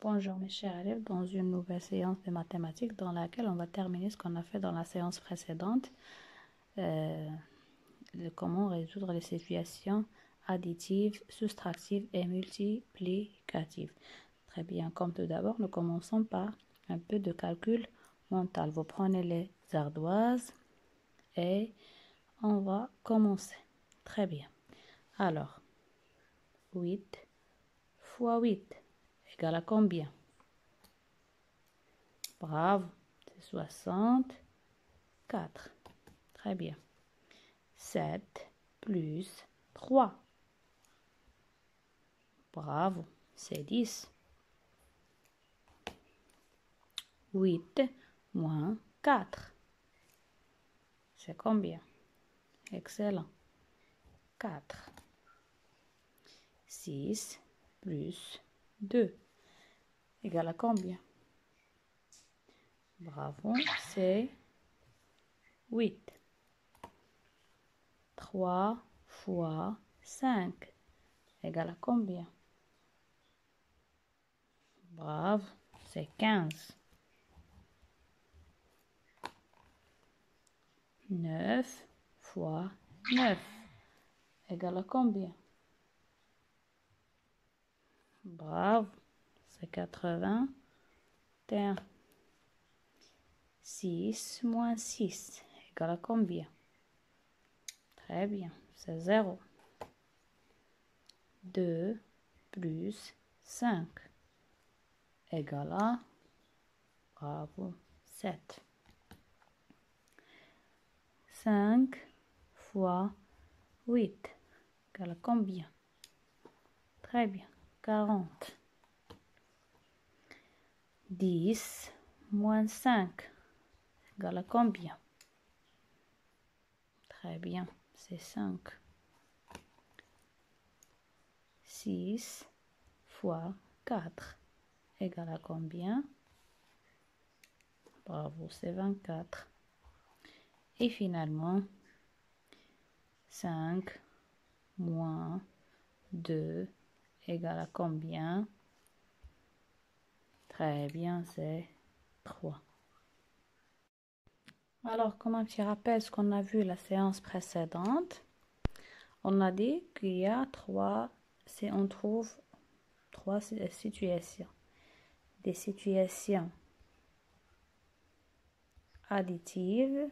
Bonjour mes chers élèves, dans une nouvelle séance de mathématiques dans laquelle on va terminer ce qu'on a fait dans la séance précédente, comment résoudre les situations additives, soustractives et multiplicatives. Très bien, comme tout d'abord, nous commençons par un peu de calcul mental. Vous prenez les ardoises et on va commencer. Très bien. Alors, 8 fois 8 égale à combien? Bravo, c'est 64. Très bien. 7 plus 3. Bravo, c'est 10. 8 moins 4. C'est combien? Excellent. 4. 6 plus 2 égale à combien? Bravo, c'est 8. 3 fois 5 égale à combien? Bravo, c'est 15. 9 fois 9 égale à combien? Bravo, c'est 81. 6 moins 6 égale à combien? Très bien, c'est 0. 2 plus 5 égale à, bravo, 7. 5 fois 8 égale à combien? Très bien, 40. 10 moins 5 égale à combien? Très bien, c'est 5. 6 fois 4 égale à combien? Bravo, c'est 24. Et finalement, 5 moins 2 égale à combien? Très bien, c'est 3. Alors, comme un petit rappel, ce qu'on a vu la séance précédente, on a dit qu'il y a on trouve 3 situations. Des situations additives,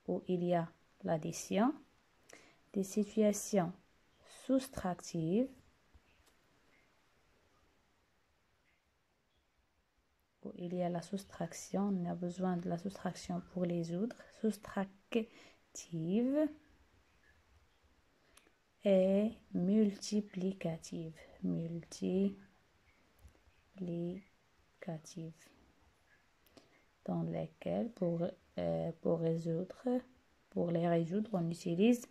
où il y a l'addition, des situations soustractives, où il y a la soustraction, on a besoin de la soustraction pour les autres, soustractive et multiplicative, dans lesquelles pour les résoudre, on utilise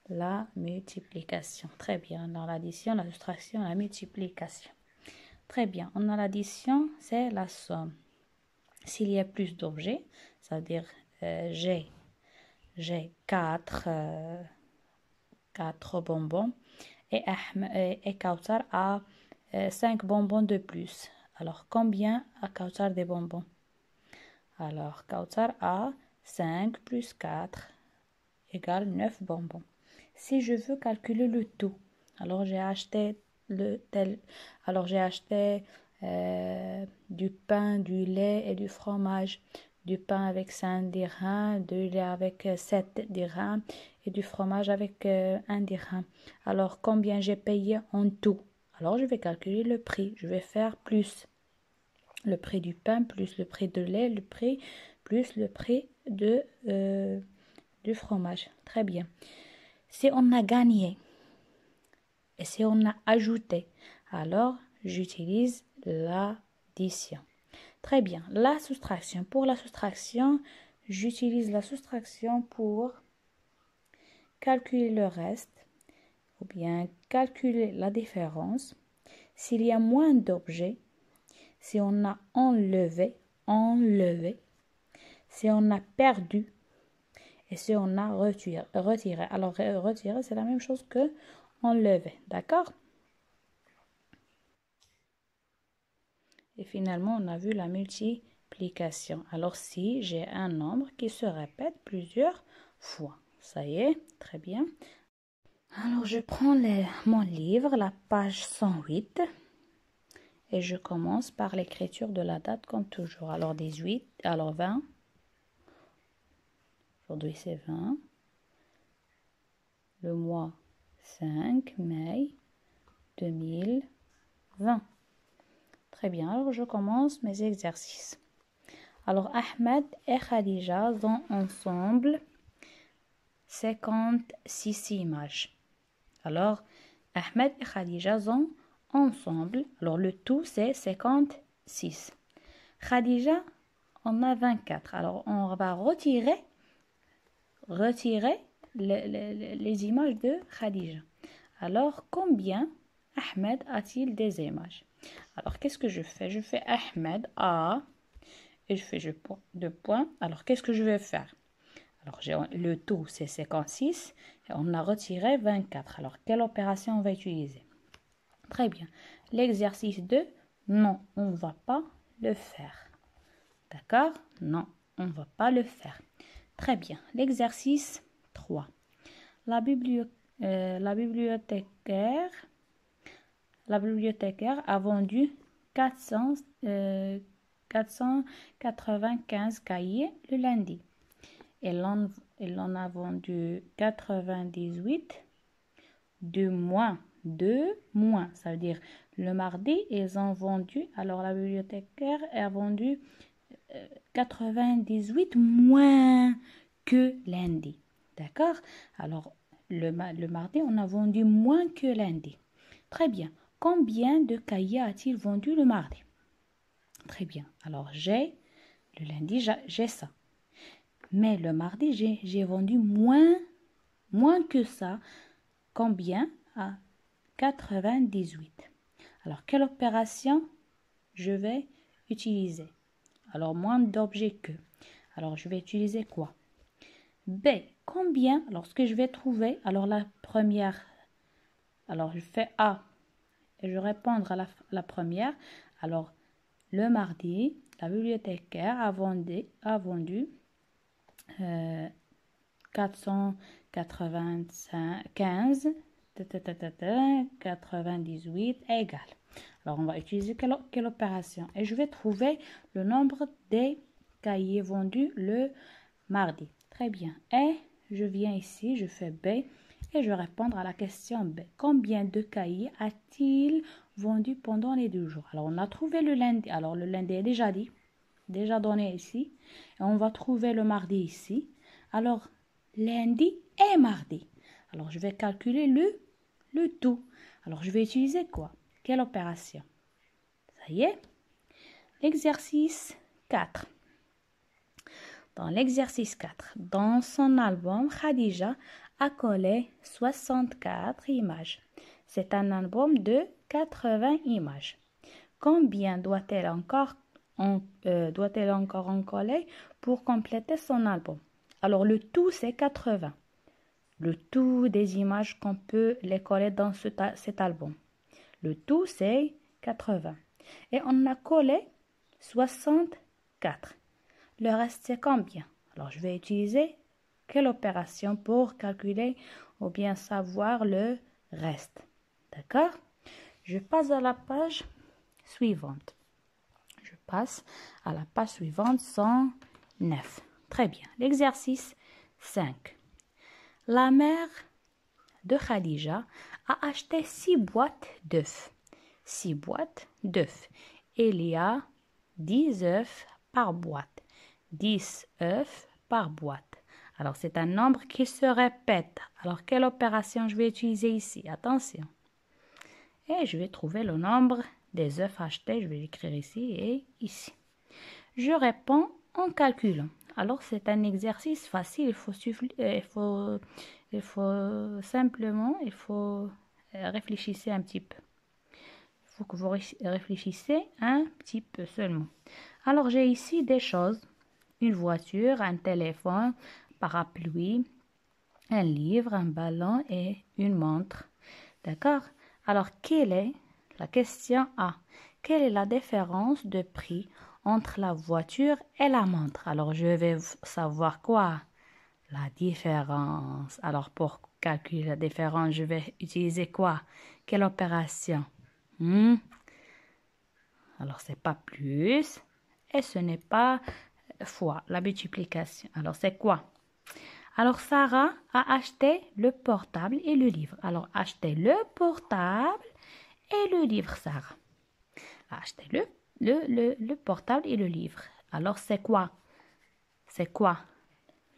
la multiplication. Très bien, dans l'addition, la soustraction, la multiplication. Très bien, on a l'addition, c'est la somme. S'il y a plus d'objets, c'est-à-dire j'ai 4 bonbons et Kautar a 5 bonbons de plus. Alors, combien a Kautar des bonbons? Alors, Kautar a 5 plus 4 égale 9 bonbons. Si je veux calculer le tout, alors j'ai acheté du pain, du lait et du fromage. Du pain avec 5 dirhams, du lait avec 7 dirhams et du fromage avec 1 dirham. Alors, combien j'ai payé en tout? Alors, je vais calculer le prix. Je vais faire plus le prix du pain, plus le prix de lait, plus le prix du fromage. Très bien. Si on a gagné et si on a ajouté, alors j'utilise l'addition. Très bien. La soustraction. Pour la soustraction, j'utilise la soustraction pour calculer le reste ou bien calculer la différence. S'il y a moins d'objets, si on a enlevé, si on a perdu et si on a retiré. Alors, retirer, c'est la même chose que enlever, d'accord? Et finalement, on a vu la multiplication. Alors, si j'ai un nombre qui se répète plusieurs fois, ça y est, très bien. Alors, je prends mon livre, la page 108, et je commence par l'écriture de la date comme toujours. Alors, 18, alors 20. Aujourd'hui, c'est 20. Le mois 5 mai 2020. Très bien, alors je commence mes exercices. Alors, Ahmed et Khadija ont ensemble 56 images. Alors, Ahmed et Khadija ont ensemble, alors le tout c'est 56. Khadija en a 24. Alors, on va retirer les images de Khadija. Alors, combien Ahmed a-t-il des images? Alors, qu'est-ce que je fais? Je fais Ahmed A et je fais deux points. Alors, qu'est-ce que je vais faire? Alors, le tout, c'est 56 et on a retiré 24. Alors, quelle opération on va utiliser? Très bien. L'exercice 2, non, on ne va pas le faire. D'accord? Non, on ne va pas le faire. Très bien. L'exercice 3. La bibliothécaire a vendu 495 cahiers le lundi. Elle en a vendu 98 de moins. Ça veut dire le mardi, ils ont vendu. Alors la bibliothécaire a vendu 98 moins que lundi. D'accord? Alors, le mardi, on a vendu moins que lundi. Très bien. Combien de cahiers a-t-il vendu le mardi? Très bien. Alors, le lundi, j'ai ça. Mais le mardi, j'ai vendu moins que ça. Combien? À 98. Alors, quelle opération je vais utiliser? Alors, moins d'objets que. Alors, je vais utiliser quoi? B. Combien? Alors, ce que je vais trouver, alors la première, alors je fais A et je répondre à la première. Alors, le mardi, la bibliothécaire a vendu 495, 98 égal. Alors, on va utiliser quelle opération? Et je vais trouver le nombre des cahiers vendus le mardi. Très bien. Et je viens ici, je fais B et je vais répondre à la question B. Combien de cahiers a-t-il vendu pendant les 2 jours? Alors, on a trouvé le lundi. Alors, le lundi est déjà donné ici. Et on va trouver le mardi ici. Alors, lundi et mardi. Alors, je vais calculer le tout. Alors, je vais utiliser quoi? Quelle opération? Ça y est. L'exercice 4. Dans l'exercice 4, dans son album, Khadija a collé 64 images. C'est un album de 80 images. Combien doit-elle encore en coller pour compléter son album? Alors, le tout, c'est 80. Le tout des images qu'on peut les coller dans cet album. Le tout, c'est 80. Et on a collé 64. Le reste, c'est combien? Alors, je vais utiliser quelle opération pour calculer ou bien savoir le reste. D'accord? Je passe à la page suivante. Je passe à la page suivante 109. Très bien. L'exercice 5. La mère de Khadija a acheté 6 boîtes d'œufs. 6 boîtes d'œufs. Il y a 10 œufs par boîte. 10 œufs par boîte. Alors, c'est un nombre qui se répète. Alors, quelle opération je vais utiliser ici? Attention. Et je vais trouver le nombre des œufs achetés. Je vais l'écrire ici et ici. Je réponds en calculant. Alors, c'est un exercice facile. Il faut simplement réfléchissez un petit peu. Il faut que vous réfléchissez un petit peu seulement. Alors, j'ai ici des choses. Une voiture, un téléphone, parapluie, un livre, un ballon et une montre. D'accord? Alors, la question A, quelle est la différence de prix entre la voiture et la montre? Alors, je vais savoir quoi? La différence. Alors, pour calculer la différence, je vais utiliser quoi? Quelle opération? Alors, c'est pas plus et ce n'est pas fois, la multiplication. Alors, c'est quoi? Alors, Sarah a acheté le portable et le livre. Alors, acheter le portable et le livre, Sarah. A acheté le portable et le livre. Alors, c'est quoi? C'est quoi?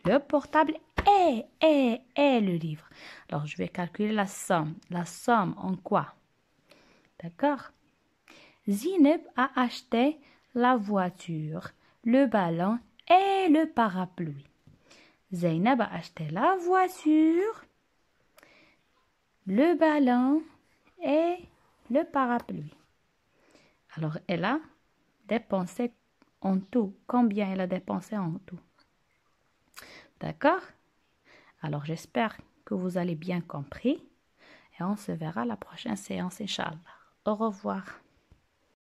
Le portable et le livre. Alors, je vais calculer la somme. La somme en quoi? D'accord? Zineb a acheté la voiture, le ballon et le parapluie. Zainab a acheté la voiture, le ballon et le parapluie. Alors, elle a dépensé en tout. Combien elle a dépensé en tout? D'accord? Alors, j'espère que vous avez bien compris et on se verra à la prochaine séance, Inch'Allah. Au revoir.